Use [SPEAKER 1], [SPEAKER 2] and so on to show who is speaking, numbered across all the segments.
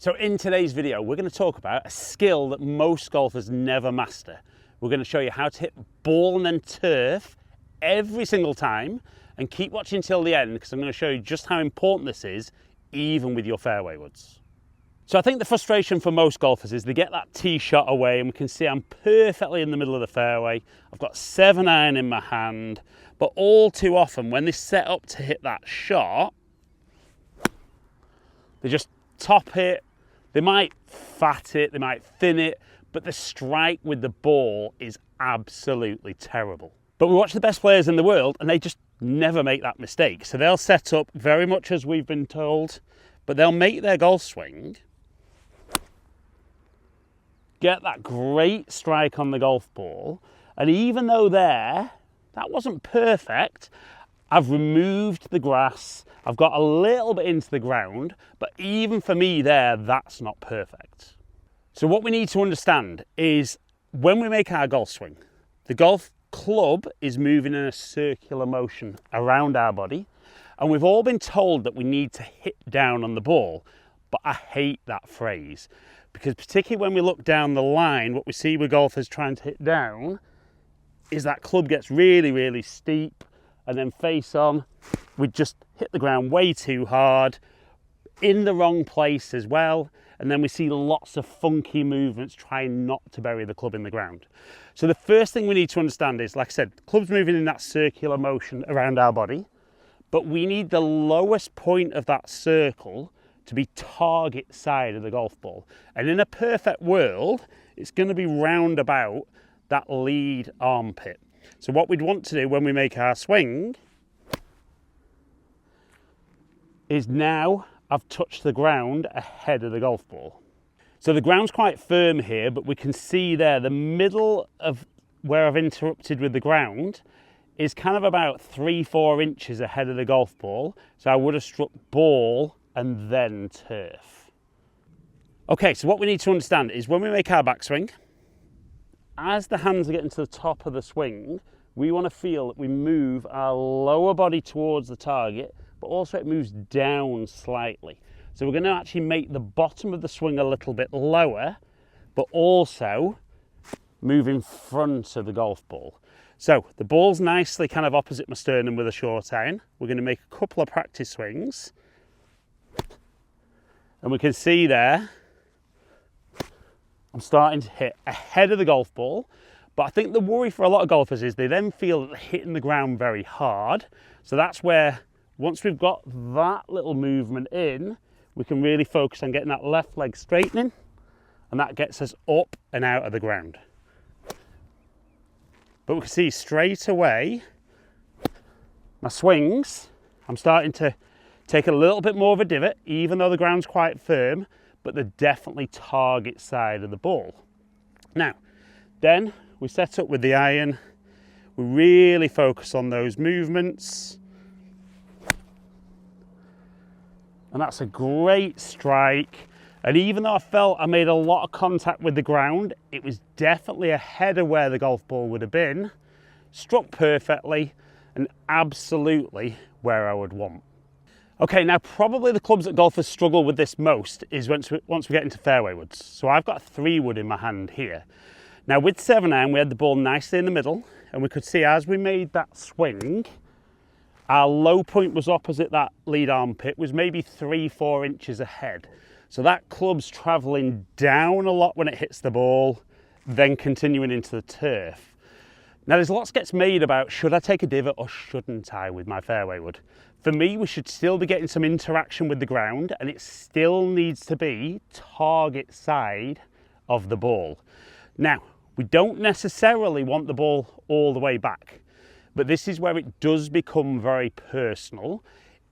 [SPEAKER 1] So in today's video, we're going to talk about a skill that most golfers never master. We're going to show you how to hit ball and then turf every single time, and keep watching till the end because I'm going to show you just how important this is, even with your fairway woods. So I think the frustration for most golfers is they get that tee shot away and we can see I'm perfectly in the middle of the fairway. I've got 7-iron in my hand, but all too often when they set up to hit that shot, they just top it. They might fat it, they might thin it, but the strike with the ball is absolutely terrible. But we watch the best players in the world and they just never make that mistake. So they'll set up very much as we've been told, but they'll make their golf swing, get that great strike on the golf ball, and even though that wasn't perfect, I've removed the grass, I've got a little bit into the ground, but even for me that's not perfect. So what we need to understand is when we make our golf swing, the golf club is moving in a circular motion around our body, and we've all been told that we need to hit down on the ball, but I hate that phrase because particularly when we look down the line, what we see with golfers trying to hit down is that club gets really, really steep, and then face on, we just hit the ground way too hard, in the wrong place as well, and then we see lots of funky movements trying not to bury the club in the ground. So the first thing we need to understand is, like I said, the club's moving in that circular motion around our body, but we need the lowest point of that circle to be target side of the golf ball. And in a perfect world, it's going to be round about that lead armpit. So what we'd want to do when we make our swing is now I've touched the ground ahead of the golf ball. So the ground's quite firm here, but we can see there the middle of where I've interrupted with the ground is kind of about 3-4 inches ahead of the golf ball. So I would have struck ball and then turf. Okay, so what we need to understand is when we make our backswing, as the hands are getting to the top of the swing, we want to feel that we move our lower body towards the target, but also it moves down slightly. So we're going to actually make the bottom of the swing a little bit lower, but also move in front of the golf ball. So the ball's nicely kind of opposite my sternum with a short iron. We're going to make a couple of practice swings. And we can see there, I'm starting to hit ahead of the golf ball, but I think the worry for a lot of golfers is they then feel that they're hitting the ground very hard. So that's where, once we've got that little movement in, we can really focus on getting that left leg straightening, and that gets us up and out of the ground. But we can see straight away, my swings, I'm starting to take a little bit more of a divot, even though the ground's quite firm, but they're definitely target side of the ball. Now, then we set up with the iron, we really focus on those movements, and that's a great strike. And even though I felt I made a lot of contact with the ground, it was definitely ahead of where the golf ball would have been, struck perfectly, and absolutely where I would want. Okay, now probably the clubs that golfers struggle with this most is once we get into fairway woods. So I've got a 3-wood in my hand here. Now with 7-iron, we had the ball nicely in the middle, and we could see as we made that swing, our low point was opposite that lead armpit, was maybe 3-4 inches ahead. So that club's traveling down a lot when it hits the ball, then continuing into the turf. Now there's lots gets made about should I take a divot or shouldn't I with my fairway wood. For me, we should still be getting some interaction with the ground, and it still needs to be target side of the ball. Now, we don't necessarily want the ball all the way back, but this is where it does become very personal.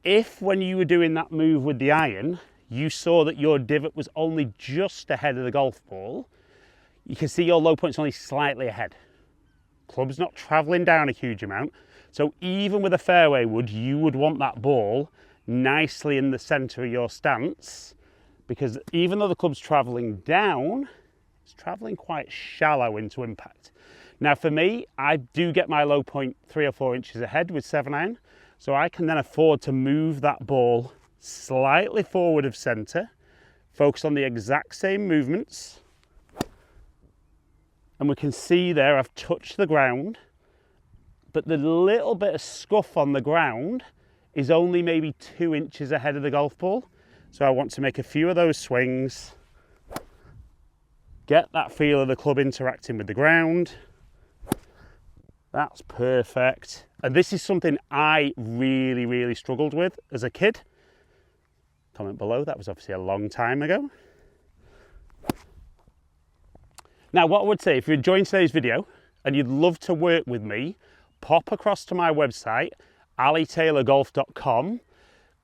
[SPEAKER 1] If when you were doing that move with the iron, you saw that your divot was only just ahead of the golf ball, you can see your low point's only slightly ahead. Club's not traveling down a huge amount. So even with a fairway wood, you would want that ball nicely in the center of your stance, because even though the club's traveling down, it's traveling quite shallow into impact. Now for me, I do get my low point 3 or 4 inches ahead with 7-iron, so I can then afford to move that ball slightly forward of center, Focus on the exact same movements. And we can see there I've touched the ground, but the little bit of scuff on the ground is only maybe 2 inches ahead of the golf ball. So I want to make a few of those swings, get that feel of the club interacting with the ground. That's perfect. And this is something I really struggled with as a kid. Comment below, that was obviously a long time ago. Now, what I would say, if you're enjoying today's video and you'd love to work with me, pop across to my website, alitaylorgolf.com.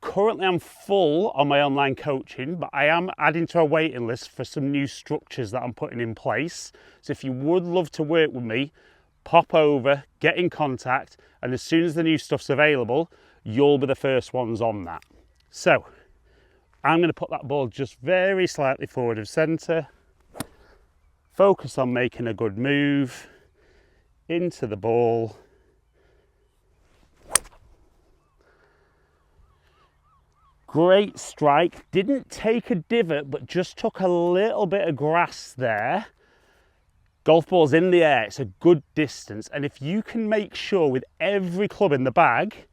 [SPEAKER 1] Currently, I'm full on my online coaching, but I am adding to a waiting list for some new structures that I'm putting in place. So if you would love to work with me, pop over, get in contact, and as soon as the new stuff's available, you'll be the first ones on that. So I'm going to put that ball just very slightly forward of centre. Focus on making a good move into the ball. Great strike. Didn't take a divot, but just took a little bit of grass there. Golf ball's in the air. It's a good distance. And if you can make sure with every club in the bag,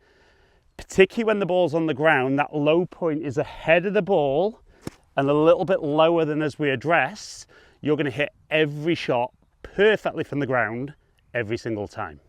[SPEAKER 1] particularly when the ball's on the ground, that low point is ahead of the ball and a little bit lower than as we address, you're going to hit every shot perfectly from the ground every single time.